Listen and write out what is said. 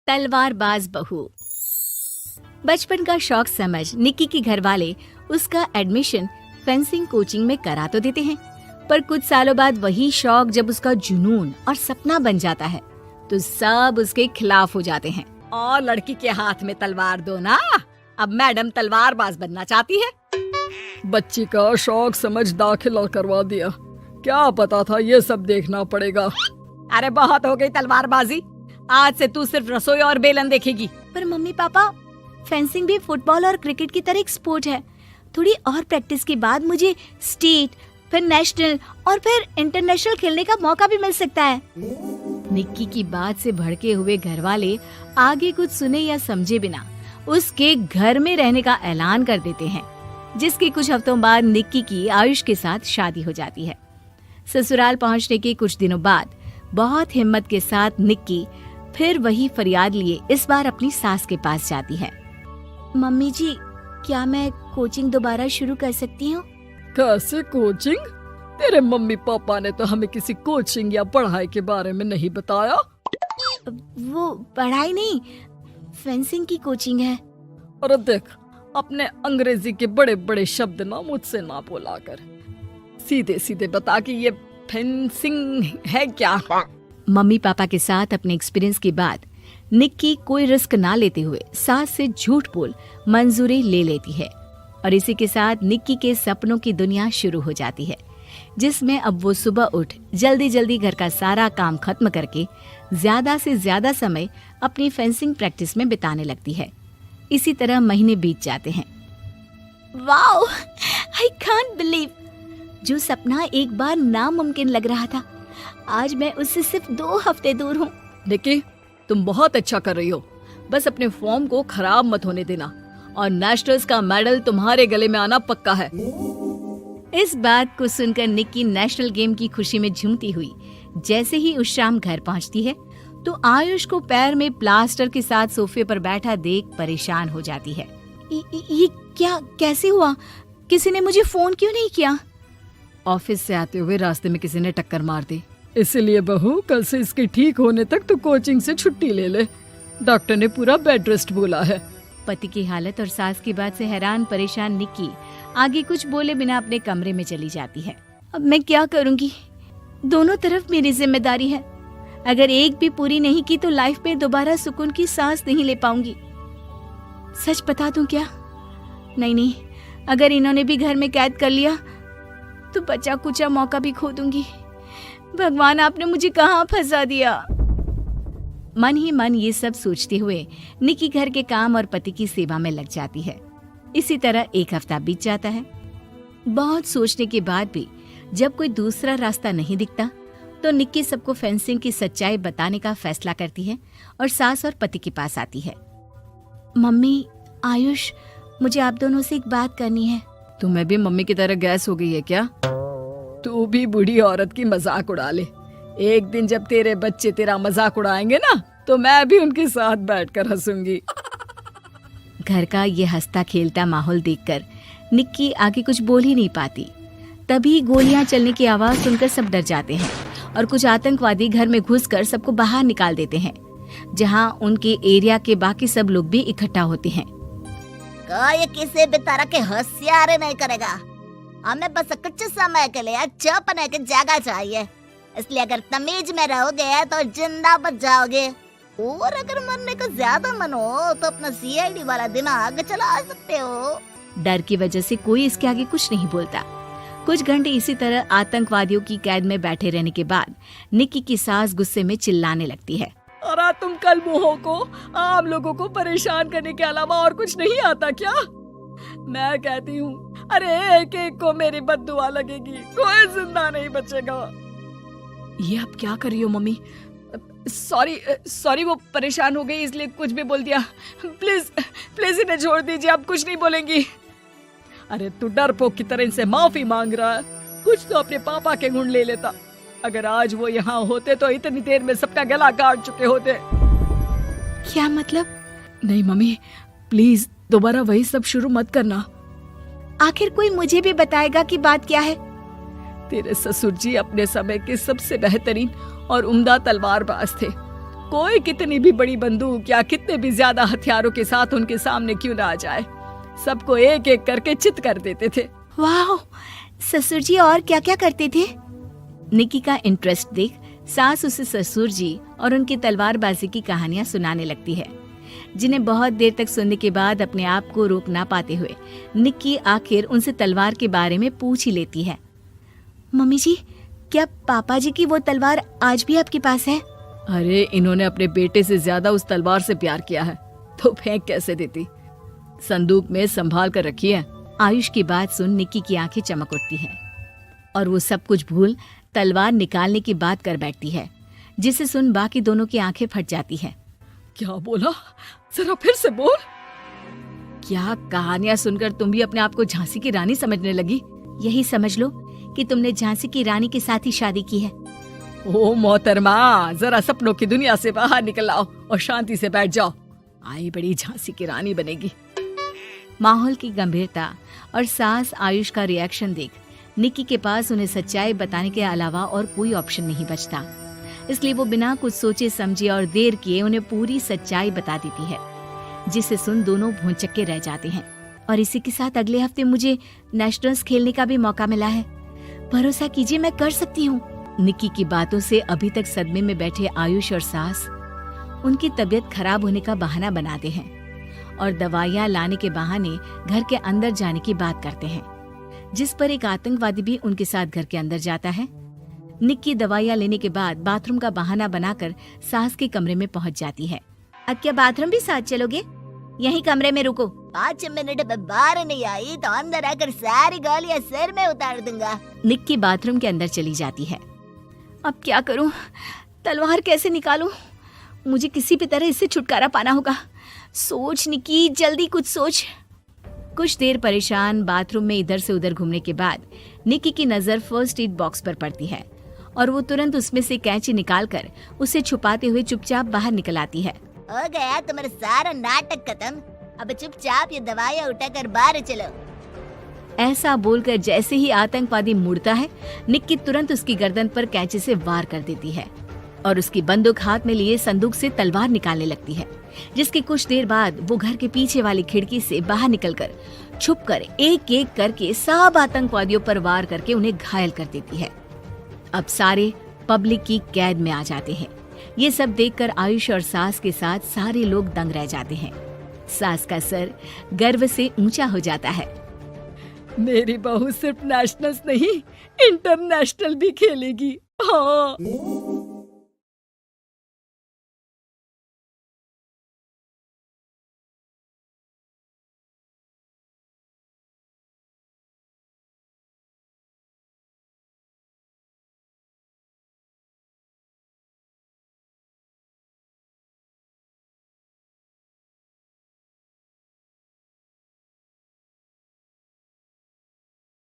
तलवारबाज बहू। बचपन का शौक समझ निक्की के घर वाले उसका एडमिशन फेंसिंग कोचिंग में करा तो देते हैं, पर कुछ सालों बाद वही शौक जब उसका जुनून और सपना बन जाता है तो सब उसके खिलाफ हो जाते हैं। और लड़की के हाथ में तलवार दो ना, अब मैडम तलवारबाज बनना चाहती है। बच्ची का शौक समझ दाखिला करवा दिया, क्या पता था ये सब देखना पड़ेगा। अरे बहुत हो गई तलवारबाजी, आज से तू सिर्फ रसोई और बेलन देखेगी। पर मम्मी पापा, फेंसिंग भी फुटबॉल और क्रिकेट की तरह एक स्पोर्ट है। थोड़ी और प्रैक्टिस के बाद मुझे स्टेट, फिर नेशनल और फिर इंटरनेशनल खेलने का मौका भी मिल सकता है। निक्की की बात से भड़के हुए घर वाले आगे कुछ सुने या समझे बिना उसके घर में रहने का ऐलान कर देते हैं, जिसके कुछ हफ्तों बाद निक्की की आयुष के साथ शादी हो जाती है। ससुराल पहुंचने के कुछ दिनों बाद बहुत हिम्मत के साथ निक्की फिर वही फरियाद लिए इस बार अपनी सास के पास जाती है। मम्मी जी, क्या मैं कोचिंग दोबारा शुरू कर सकती हूँ? कैसे कोचिंग? तेरे मम्मी पापा ने तो हमें किसी कोचिंग या पढ़ाई के बारे में नहीं बताया। वो पढ़ाई नहीं, फेंसिंग की कोचिंग है। और देख, अपने अंग्रेजी के बड़े बड़े शब्द ना मुझसे ना बोला कर, सीधे सीधे बता कि ये फेंसिंग है क्या। मम्मी पापा के साथ अपने एक्सपीरियंस के बाद निक्की कोई रिस्क ना लेते हुए सास से झूठ बोल मंजूरी ले लेती है, और इसी के साथ निक्की के सपनों की दुनिया शुरू हो जाती है, जिसमें अब वो सुबह उठ जल्दी जल्दी घर का सारा काम खत्म करके ज्यादा से ज्यादा समय अपनी फेंसिंग प्रैक्टिस में बिताने लगती है। इसी तरह महीने बीत जाते हैं। वाओ, आई कांट बिलीव, जो सपना एक बार नामुमकिन लग रहा था, आज मैं उससे सिर्फ 2 हफ्ते दूर हूँ। निक्की, तुम बहुत अच्छा कर रही हो, बस अपने फॉर्म को खराब मत होने देना, और नेशनल्स का मेडल तुम्हारे गले में आना पक्का है। इस बात को सुनकर निक्की नेशनल गेम की खुशी में झूमती हुई जैसे ही उस शाम घर पहुंचती है तो आयुष को पैर में प्लास्टर के साथ सोफे पर बैठा देख परेशान हो जाती है। ये क्या, कैसे हुआ? किसी ने मुझे फोन क्यों नहीं किया? ऑफिस से आते हुए रास्ते में किसी ने टक्कर मार दी, इसलिए बहू कल से इसके ठीक होने तक तो कोचिंग से छुट्टी ले ले, डॉक्टर ने पूरा बेड रेस्ट बोला है। पति की हालत और सास की बात से हैरान परेशान निक्की आगे कुछ बोले बिना अपने कमरे में चली जाती है। अब मैं क्या करूंगी? दोनों तरफ मेरी जिम्मेदारी है, अगर एक भी पूरी नहीं की तो लाइफ में दोबारा सुकून की सांस नहीं ले पाऊंगी। सच बता दूं क्या? नहीं, अगर इन्होंने भी घर में कैद कर लिया तो बचा कुचा मौका भी खो दूंगी। भगवान, आपने मुझे कहाँ फंसा दिया। मन ही मन ये सब सोचते हुए निक्की घर के काम और पति की सेवा में लग जाती है। इसी तरह 1 हफ्ता बीत जाता है। बहुत सोचने के बाद भी जब कोई दूसरा रास्ता नहीं दिखता तो निक्की सबको फेंसिंग की सच्चाई बताने का फैसला करती है और सास और पति के पास आती है। मम्मी, आयुष, मुझे आप दोनों से एक बात करनी है। तुम्हें भी मम्मी की तरह गैस हो गई है क्या? तू भी बूढ़ी औरत की मजाक उड़ा ले। एक दिन जब तेरे बच्चे तेरा मजाक उड़ाएंगे ना, तो मैं भी उनके साथ बैठकर हंसूंगी। घर का ये हंसता खेलता माहौल देखकर निक्की आगे कुछ बोल ही नहीं पाती। तभी गोलियां चलने की आवाज सुनकर सब डर जाते हैं और कुछ आतंकवादी घर में घुसकर सबको बाहर निकाल देते हैं, जहां उनके एरिया के बाकी सब लोग भी इकट्ठा होते हैं। कोई किसी भी तरह के होशियारी नहीं करेगा, हमें बस कुछ समय के लिए चुप रहने की जगह चाहिए, इसलिए अगर तमीज में रहोगे तो जिंदा बच जाओगे, और अगर मरने का ज्यादा मन हो तो अपना सीआईडी वाला दिमाग चला सकते हो। डर की वजह से कोई इसके आगे कुछ नहीं बोलता। कुछ घंटे इसी तरह आतंकवादियों की कैद में बैठे रहने के बाद निक्की की सास गुस्से में चिल्लाने लगती है। अरे तुम कल मुहों को आम लोगों को परेशान करने के अलावा और कुछ नहीं आता क्या? मैं कहती हूँ, अरे एक एक को मेरी बद्दुआ लगेगी, कोई जिंदा नहीं बचेगा। ये आप क्या कर रही हो मम्मी? सॉरी, वो परेशान हो गई इसलिए कुछ भी बोल दिया। प्लीज इन्हें छोड़ दीजिए, आप कुछ नहीं बोलेंगी। अरे तू डरपोक की तरह इनसे माफी मांग रहा है, कुछ तो अपने पापा के गुण ले लेता। अगर आज वो यहाँ होते तो इतनी देर में सबका गला काट चुके होते। क्या मतलब? नहीं मम्मी, प्लीज दोबारा वही सब शुरू मत करना। आखिर कोई मुझे भी बताएगा कि बात क्या है। तेरे ससुर जी अपने समय के सबसे बेहतरीन और उम्दा तलवारबाज थे। कोई कितनी भी बड़ी बंदूक या कितने भी ज्यादा हथियारों के साथ उनके सामने क्यों ना आ जाए, सबको एक एक करके चित कर देते थे। वाह, ससुर जी और क्या क्या करते थे? निक्की का इंटरेस्ट देख सास उसे ससुर जी और उनकी तलवारबाजी की कहानियां सुनाने लगती है, जिन्हें बहुत देर तक सुनने के बाद अपने आप को रोक ना पाते हुए निक्की आखिर उनसे तलवार के बारे में पूछ ही लेती है। मम्मी जी, क्या पापा जी की वो तलवार आज भी आपके पास है? अरे इन्होंने अपने बेटे से ज्यादा उस तलवार से प्यार किया है तो फेंक कैसे देती, संदूक में संभाल कर रखी है। आयुष की बात सुन निक्की की आंखें चमक उठती हैं और वो सब कुछ भूल तलवार निकालने की बात कर बैठती है, जिसे सुन बाकी दोनों की आंखें फट जाती हैं। क्या बोला, जरा फिर से बोल। क्या कहानियां सुनकर तुम भी अपने आप को झांसी की रानी समझने लगी? यही समझ लो कि तुमने झांसी की रानी के साथ ही शादी की है। ओ मोहतरमा, जरा सपनों की दुनिया से बाहर निकल आओ और शांति से बैठ जाओ, आई बड़ी झांसी की रानी बनेगी। माहौल की गंभीरता और सास आयुष का रिएक्शन देख निक्की के पास उन्हें सच्चाई बताने के अलावा और कोई ऑप्शन नहीं बचता, इसलिए वो बिना कुछ सोचे समझे और देर किए उन्हें पूरी सच्चाई बता देती है, जिसे सुन दोनों भौंचक्के रह जाते हैं। और इसी के साथ अगले हफ्ते मुझे नेशनल्स खेलने का भी मौका मिला है, भरोसा कीजिए मैं कर सकती हूँ। निक्की की बातों से अभी तक सदमे में बैठे आयुष और सास उनकी तबीयत खराब होने का बहाना बनाते हैं और दवाइयाँ लाने के बहाने घर के अंदर जाने की बात करते हैं, जिस पर एक आतंकवादी भी उनके साथ घर के अंदर जाता है। निक्की दवाइयाँ लेने के बाद बाथरूम का बहाना बनाकर सास के कमरे में पहुंच जाती है। अब क्या बाथरूम भी साथ चलोगे? यही कमरे में रुको। 5 मिनट में बाहर नहीं आई तो अंदर आकर सारी गालियां सिर में उतार दूंगा। निक्की बाथरूम के अंदर चली जाती है। अब क्या करूं? तलवार कैसे निकालूं? मुझे किसी भी तरह इससे छुटकारा पाना होगा। सोच निक्की, जल्दी कुछ सोच। कुछ देर परेशान बाथरूम में इधर से उधर घूमने के बाद निक्की की नजर फर्स्ट एड बॉक्स पर पड़ती है और वो तुरंत उसमें से कैंची निकालकर उसे छुपाते हुए चुपचाप बाहर निकल आती है। हो गया तुम्हारा सारा नाटक खत्म, अब चुपचाप ये दवाइयाँ उठाकर बाहर चलो। ऐसा बोलकर जैसे ही आतंकवादी मुड़ता है, निक्की तुरंत उसकी गर्दन पर कैंची से वार कर देती है और उसकी बंदूक हाथ में लिए संदूक से तलवार निकालने लगती है, जिसके कुछ देर बाद वो घर के पीछे वाली खिड़की से बाहर निकलकर छुपकर एक एक करके सब आतंकवादियों पर वार करके उन्हें घायल कर देती है। अब सारे पब्लिक की कैद में आ जाते हैं। ये सब देखकर आयुष और सास के साथ सारे लोग दंग रह जाते हैं। सास का सर गर्व से ऊंचा हो जाता है। मेरी बहू सिर्फ नेशनल्स नहीं, इंटरनेशनल भी खेलेगी। हाँ।